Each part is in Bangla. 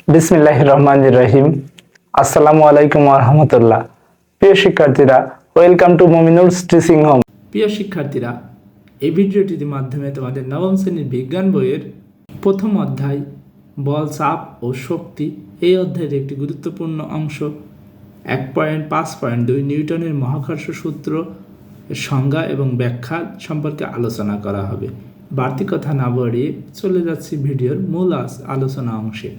বিসমিল্লাহির রহমানির রহিম। আসসালামু আলাইকুম ওয়া রাহমাতুল্লাহ। প্রিয় শিক্ষার্থীরা, ওয়েলকাম টু মুমিনুলস টিচিং হোম। প্রিয় শিক্ষার্থীরা, এই ভিডিওটির মাধ্যমে তোমাদের নবম শ্রেণীর বিজ্ঞান বইয়ের প্রথম অধ্যায় বল, চাপ ও শক্তি, এই অধ্যায়ের একটি গুরুত্বপূর্ণ অংশ 1.5.2 নিউটনের মহাকর্ষ সূত্র সংজ্ঞা এবং ব্যাখ্যা সম্পর্কে আলোচনা করা হবে। বাড়তি কথা না বাড়িয়ে চলে যাচ্ছি ভিডিওর মূল আলোচনা অংশে।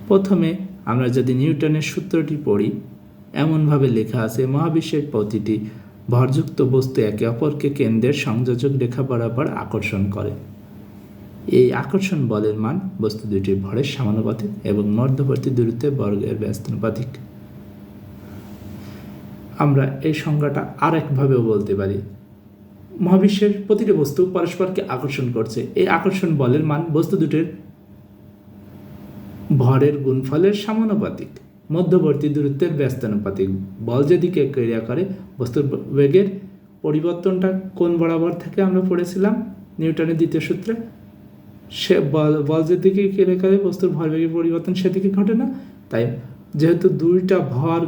প্রথমে আমরা যদি নিউটনের সূত্রটি পড়ি, এমনভাবে লেখা আছে: মহাবিশ্বের প্রতিটি ভরযুক্ত বস্তু একে অপরকে কেন্দ্রের সংযোজক রেখা বরাবর আকর্ষণ করে। এই আকর্ষণ বলের মান বস্তু দুটির ভরের সমানুপাতিক এবং মধ্যবর্তী দূরত্বের বর্গের ব্যস্তানুপাতিক। আমরা এই সংজ্ঞাটা আরেকভাবেও বলতে পারি, মহাবিশ্বের প্রতিটি বস্তু পরস্পরকে আকর্ষণ করছে। এই আকর্ষণ বলের মান বস্তু দুটির ভরের গুণফলের সমানুপাতিক, মধ্যবর্তী দূরত্বের ব্যস্তানুপাতিক। বল যেদিকে ক্রিয়া করে, বস্তুর বেগের পরিবর্তনটা কোন বরাবর থেকে আমরা পড়েছিলাম নিউটনের দ্বিতীয় সূত্রে। সে বল যেদিকে ক্রিয়া করে, বস্তুর ভরবেগের পরিবর্তন সেদিকে ঘটে না। তাই যেহেতু দুইটা ভর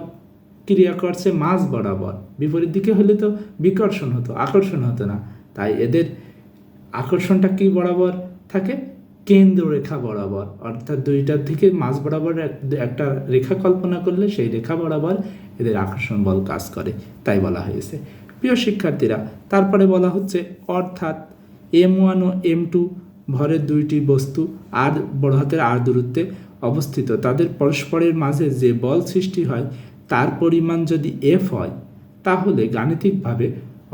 ক্রিয়া করছে মাঝ বরাবর, বিপরীত দিকে হলে তো বিকর্ষণ হতো, আকর্ষণ হতো না। তাই এদের আকর্ষণটা কি বরাবর থাকে? কেন্দ্র রেখা বরাবর, অর্থাৎ দুইটার দিকে মাঝ বরাবর একটা রেখা কল্পনা করলে সেই রেখা বরাবর এদের আকর্ষণ বল কাজ করে, তাই বলা হয়েছে। প্রিয় শিক্ষার্থীরা, তারপরে বলা হচ্ছে অর্থাৎ M1 ও M2 ভরের দুইটি বস্তু আর বড় হাতের আর দূরত্বে অবস্থিত, তাদের পরস্পরের মাঝে যে বল সৃষ্টি হয় তার পরিমাণ যদি F হয়, তাহলে গাণিতিকভাবে,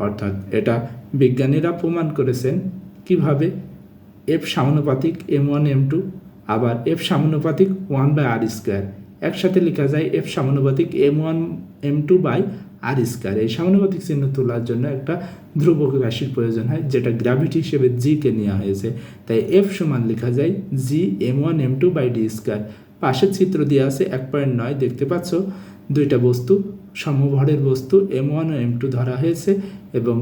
অর্থাৎ এটা বিজ্ঞানীরা প্রমাণ করেছেন কিভাবে, F সমানুপাতিক M1 M2, আবার F সমানুপাতিক 1/r²। একসাথে লেখা যায় F সমানুপাতিক M1 M2 r²। এই সমানুপাতিক চিহ্ন তোলার জন্য একটা ধ্রুবক রাশির প্রয়োজন হয়, যেটা গ্র্যাভিটি হিসেবে কে নেওয়া হয়েছে। তাই F সমান লেখা যায় G M1 M2/d²। পাশের চিত্র দিয়ে আছে 1.9, দেখতে পাচ্ছ দুইটা বস্তু, সমভরের বস্তু M1 ও M2 ধরা হয়েছে এবং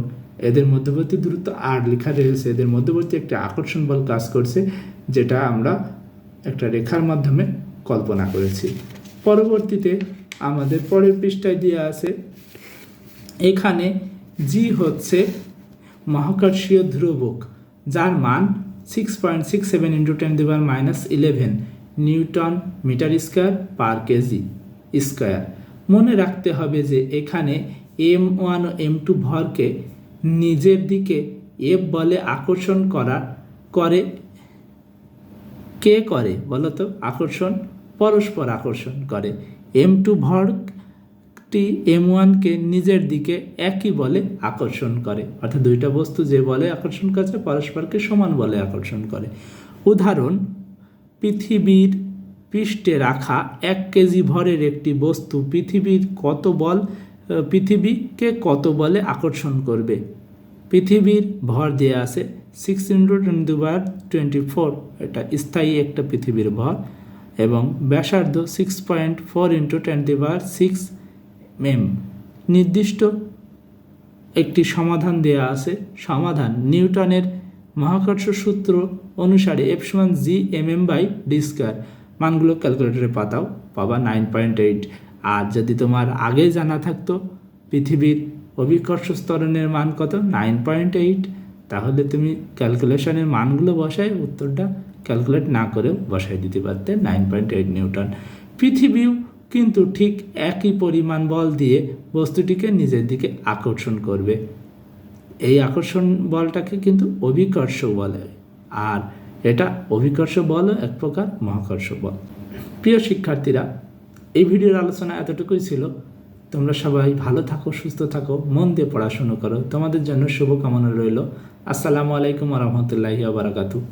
এদের মধ্যবর্তী দূরত্ব আর লেখা রয়েছে। এদের মধ্যবর্তী একটা আকর্ষণ বল কাজ করছে, যেটা আমরা একটা রেখার মাধ্যমে কল্পনা করেছি। পরবর্তীতে আমাদের পরের পৃষ্ঠায় দিয়ে আছে, এখানে জি হচ্ছে মহাকর্ষীয় ধ্রুবক, যার মান 6.67 × 10⁻⁻11 newton metre square per KG square. মনে রাখতে হবে যে এখানে M1 ও M2 ভরকে নিজের দিকে F বলে আকর্ষণ করে কে করে বলতো? আকর্ষণ পরস্পর আকর্ষণ করে। M2 ভরটি M1কে নিজের দিকে একই বলে আকর্ষণ করে, অর্থাৎ দুইটা বস্তু যে বলে আকর্ষণ করছে পরস্পরকে সমান বলে আকর্ষণ করে। উদাহরণ: পৃথিবীর পৃষ্ঠে রাখা 1 কেজি ভরের একটি বস্তু পৃথিবীকে কত বলে আকর্ষণ করবে? পৃথিবীর ভর দেওয়া আছে 6 × 10⁻24, এটা স্থায়ী একটা পৃথিবীর ভর, এবং ব্যাসার্ধ 6.4 × 10⁶ mm। নির্দিষ্ট একটি সমাধান দেওয়া আছে। সমাধান: নিউটনের মহাকর্ষ সূত্র অনুসারে F সমান G mm/d²। মানগুলো ক্যালকুলেটরে পাবা 9.8। আর যদি তোমার আগে জানা থাকতো পৃথিবীর অভিকর্ষ ত্বরণের মান কত, 9.8, তাহলে তুমি ক্যালকুলেশনের মানগুলো বসায় উত্তরটা ক্যালকুলেট না করেও বসায় দিতে পারতে 9.8 নিউটন। পৃথিবীও কিন্তু ঠিক একই পরিমাণ বল দিয়ে বস্তুটিকে নিজের দিকে আকর্ষণ করবে। এই আকর্ষণ বলটাকে কিন্তু অভিকর্ষ বলে, আর এটা অভিকর্ষ বলও এক প্রকার মহাকর্ষ বল। প্রিয় শিক্ষার্থীরা, এই ভিডিওর আলোচনা এতটুকুই ছিল। তোমরা সবাই ভালো থাকো, সুস্থ থাকো, মন দিয়ে পড়াশুনো করো। তোমাদের জন্য শুভকামনা রইল। আসসালামু আলাইকুম ওয়া রাহমাতুল্লাহি ওয়া বারাকাতুহু।